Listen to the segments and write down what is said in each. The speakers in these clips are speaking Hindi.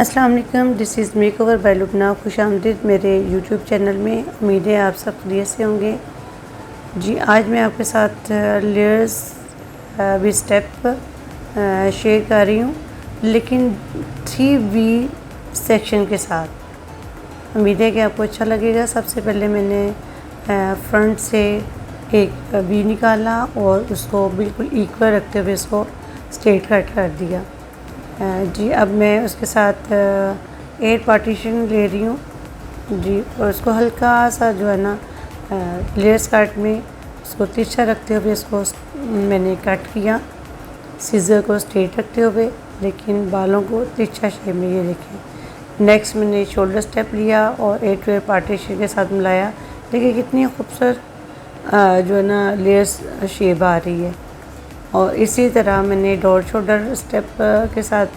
अस्सलाम वालेकुम, this is makeover by Lubna. खुशामदीद मेरे यूट्यूब चैनल में। उम्मीद है आप सब खैरियत से होंगे। जी, आज मैं आपके साथ लेयर्स विद स्टेप शेयर कर रही हूँ, लेकिन 3V सेक्शन के साथ। उम्मीद है कि आपको अच्छा लगेगा। सबसे पहले मैंने फ्रंट से एक वी निकाला और उसको बिल्कुल इक्वल रखते हुए इसको स्ट्रेट कट कर दिया। जी, अब मैं उसके साथ 8 पार्टीशन ले रही हूँ जी, और उसको हल्का सा जो है ना लेयर्स कट में उसको तिरछा रखते हुए इसको मैंने कट किया, सीज़र को स्ट्रेट रखते हुए, लेकिन बालों को तिरछा शेप में। ये देखें। नेक्स्ट मैंने शोल्डर स्टेप लिया और 8 पार्टीशन के साथ मिलाया। देखिए कितनी खूबसूरत जो है ना लेयर्स शेप आ रही है। और इसी तरह मैंने डॉट शोल्डर स्टेप के साथ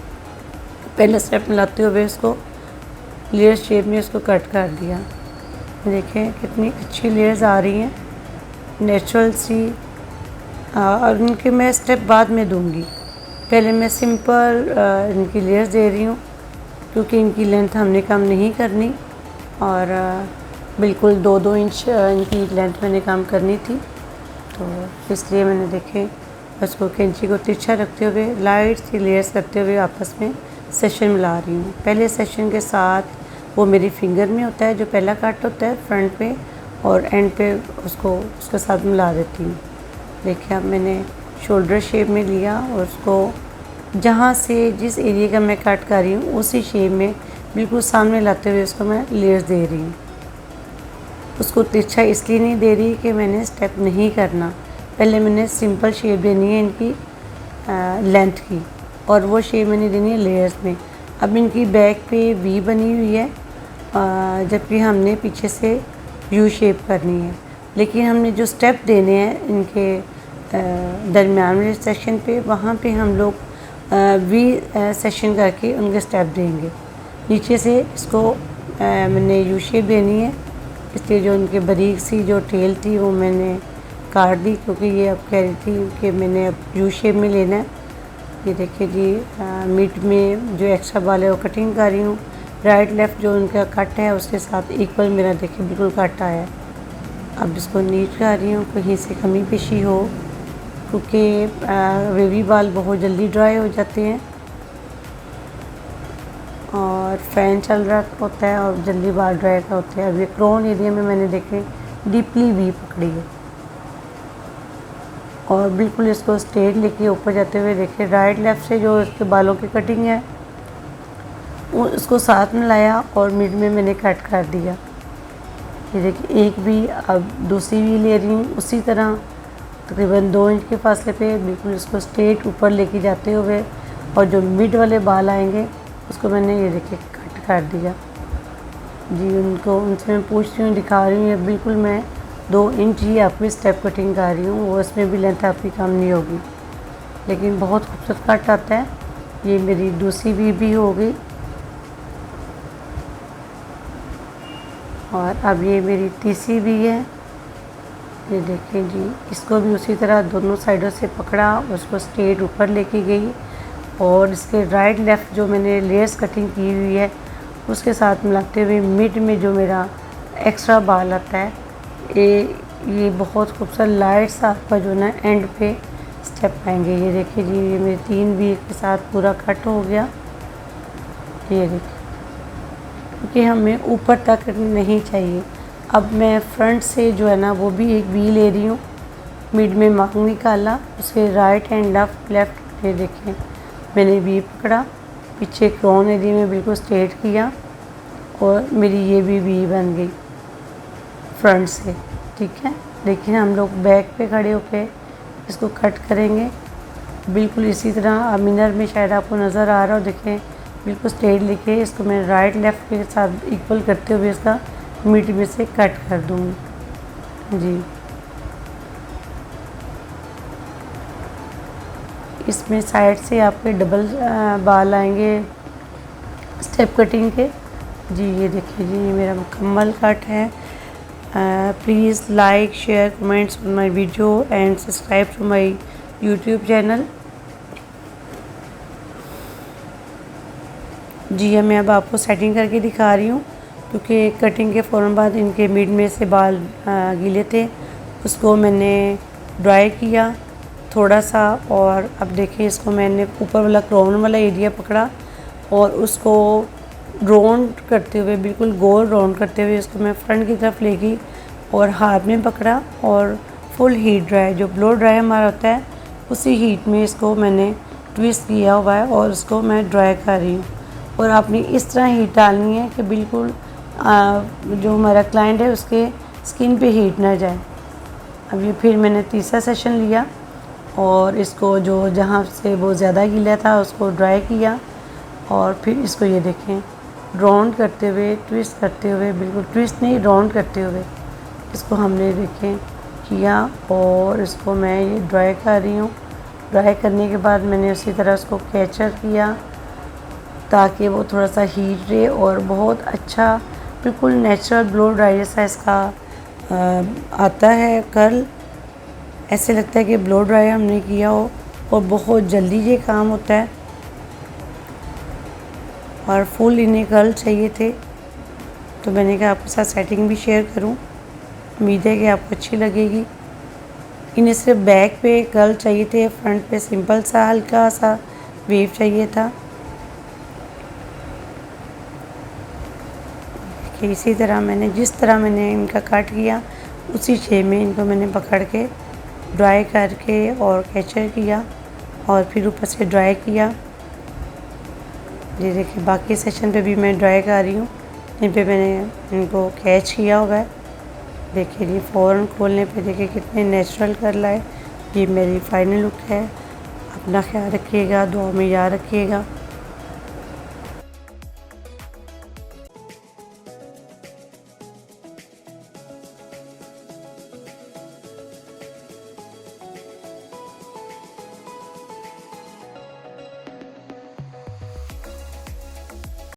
पहले स्टेप मिलाते हुए इसको लेयर शेप में इसको कट कर दिया। देखें कितनी अच्छी लेयर्स आ रही हैं, नेचुरल सी। और इनके मैं स्टेप बाद में दूंगी। पहले मैं सिंपल इनकी लेयर्स दे रही हूँ, क्योंकि इनकी लेंथ हमने कम नहीं करनी और बिल्कुल 2-2 इंच इनकी लेंथ मैंने कम करनी थी, तो इसलिए मैंने देखें उसको कैंची को तिरछा रखते हुए लाइट सी लेयर्स करते हुए आपस में सेशन मिला रही हूँ। पहले सेशन के साथ वो मेरी फिंगर में होता है, जो पहला कट होता है फ्रंट पे, और एंड पे उसको उसके साथ मिला देती हूँ। देखिए अब मैंने शोल्डर शेप में लिया और उसको जहाँ से जिस एरिया का मैं कट कर रही हूँ उसी शेप में बिल्कुल सामने लाते हुए उसको मैं लेयर्स दे रही हूँ। उसको तिरछा इसलिए नहीं दे रही कि मैंने स्टेप नहीं करना, पहले मैंने सिंपल शेप देनी है इनकी लेंथ की, और वो शेप मैंने देनी है लेयर्स में। अब इनकी बैक पे वी बनी हुई है, जबकि हमने पीछे से यू शेप करनी है। लेकिन हमने जो स्टेप देने हैं इनके दरमियान वाले सेक्शन पे, वहाँ पे हम लोग वी सेक्शन करके उनके स्टेप देंगे। नीचे से इसको मैंने यू शेप देनी है, इसलिए जो उनके बारीक सी जो टेल थी वो मैंने काट दी, क्योंकि ये अब कह रही थी कि मैंने अब यू शेप में लेना है। ये देखिए जी, मिड में जो एक्स्ट्रा बाल है वो कटिंग कर रही हूँ। राइट लेफ़्ट जो उनका कट है उसके साथ इक्वल मेरा देखिए बिल्कुल कट आया है। अब इसको नीट कर रही हूँ, कहीं से कमी पेशी हो, क्योंकि वेवी बाल बहुत जल्दी ड्राई हो जाते हैं और फ़ैन चल रहा होता है और जल्दी बाल ड्राई का होते हैं। अब ये क्रोन एरिया में मैंने देखे डीपली वी पकड़ी है और बिल्कुल इसको स्ट्रेट लेके ऊपर जाते हुए देखिए राइट लेफ़्ट से जो इसके बालों की कटिंग है वो उसको साथ में लाया और मिड में मैंने कट कर दिया। ये देखिए एक भी, अब दूसरी भी ले रही हूँ उसी तरह तकरीबन 2 इंच के फासले पे बिल्कुल इसको स्ट्रेट ऊपर लेके जाते हुए, और जो मिड वाले बाल आएंगे उसको मैंने ये देखिए कट कर दिया जी। उनको उनसे मैं पूछती हूँ, दिखा रही हूँ, ये बिल्कुल मैं 2 इंच ही आपकी स्टेप कटिंग कर रही हूँ, वो इसमें भी लेंथ आपकी कम नहीं होगी, लेकिन बहुत खूबसूरत कट आता है। ये मेरी दूसरी भी हो गई, और अब ये मेरी तीसरी भी है। ये देखें जी, इसको भी उसी तरह दोनों साइडों से पकड़ा, उसको स्ट्रेट ऊपर लेके गई, और इसके राइट लेफ़्ट जो मैंने लेयर्स कटिंग की हुई है उसके साथ मिलाते हुए मिड में जो मेरा एक्स्ट्रा बाल आता है, ये बहुत खूबसूरत लाइट सा आपका जो ना एंड पे स्टेप आएंगे। ये देखिए जी, ये मेरे 3 वी के साथ पूरा कट हो गया। ये देखिए, क्योंकि हमें ऊपर तक नहीं चाहिए। अब मैं फ्रंट से जो है ना वो भी एक वी ले रही हूँ, मिड में मार्क निकाला, उसे राइट एंड लेफ़्ट ये देखें मैंने वी पकड़ा, पीछे क्रोन एरिया में बिल्कुल स्ट्रेट किया, और मेरी ये भी वी बन गई फ्रंट से। ठीक है, लेकिन हम लोग बैक पे खड़े होके इसको कट करेंगे बिल्कुल इसी तरह। अब मिनर में शायद आपको नज़र आ रहा हो, देखें बिल्कुल स्ट्रेट लेके इसको मैं राइट लेफ़्ट के साथ इक्वल करते हुए इसका मिड में से कट कर दूँगी जी। इसमें साइड से आपके डबल बाल आएंगे स्टेप कटिंग के जी। ये देखिए जी, ये मेरा मुकम्मल कट है। Please like share comments on my video and subscribe to my YouTube channel. जी मैं अब आपको सेटिंग करके दिखा रही हूँ, क्योंकि कटिंग के फ़ौरन बाद इनके मिड में से बाल गीले थे। उसको मैंने ड्राई किया थोड़ा सा, और अब देखिए इसको मैंने ऊपर वाला क्राउन वाला एरिया पकड़ा और उसको राउंड करते हुए, बिल्कुल गोल राउंड करते हुए इसको मैं फ्रंट की तरफ ले गई और हाथ में पकड़ा और फुल हीट ड्राई, जो ब्लो ड्राई हमारा होता है उसी हीट में इसको मैंने ट्विस्ट किया हुआ है और उसको मैं ड्राई कर रही हूँ। और आपने इस तरह हीट डालनी है कि बिल्कुल जो हमारा क्लाइंट है उसके स्किन पे हीट ना जाए। अब ये फिर मैंने तीसरा सेशन लिया और इसको जो जहाँ से वो ज़्यादा गीला था उसको ड्राई किया और फिर इसको ये देखें राउंड करते हुए, ट्विस्ट करते हुए, बिल्कुल ट्विस्ट नहीं राउंड करते हुए इसको हमने देखें किया और इसको मैं ये ड्राई कर रही हूँ। ड्राई करने के बाद मैंने उसी तरह उसको कैचर किया ताकि वो थोड़ा सा हीट रहे और बहुत अच्छा बिल्कुल नेचुरल ब्लो ड्राई जैसा इसका आता है कर्ल। ऐसे लगता है कि ब्लो ड्राई हमने किया हो और बहुत जल्दी ये काम होता है। और फुल इन्हें कर्ल चाहिए थे तो मैंने कहा आपके साथ सेटिंग भी शेयर करूं, उम्मीद है कि आपको अच्छी लगेगी। इन्हें सिर्फ बैक पे कर्ल चाहिए थे, फ्रंट पे सिंपल सा हल्का सा वेव चाहिए था। कि इसी तरह मैंने जिस तरह मैंने इनका कट किया उसी शेप में इनको मैंने पकड़ के ड्राई करके और कैचर किया और फिर ऊपर से ड्राई किया। ये देखिए बाकी सेशन पे भी मैं ड्राई कर रही हूँ, इन पे मैंने इनको कैच किया हुआ है। देखिए ये फ़ौरन खोलने पे देखिए कितने नेचुरल कर्ल आए। ये मेरी फाइनल लुक है। अपना ख्याल रखिएगा, दुआ में याद रखिएगा।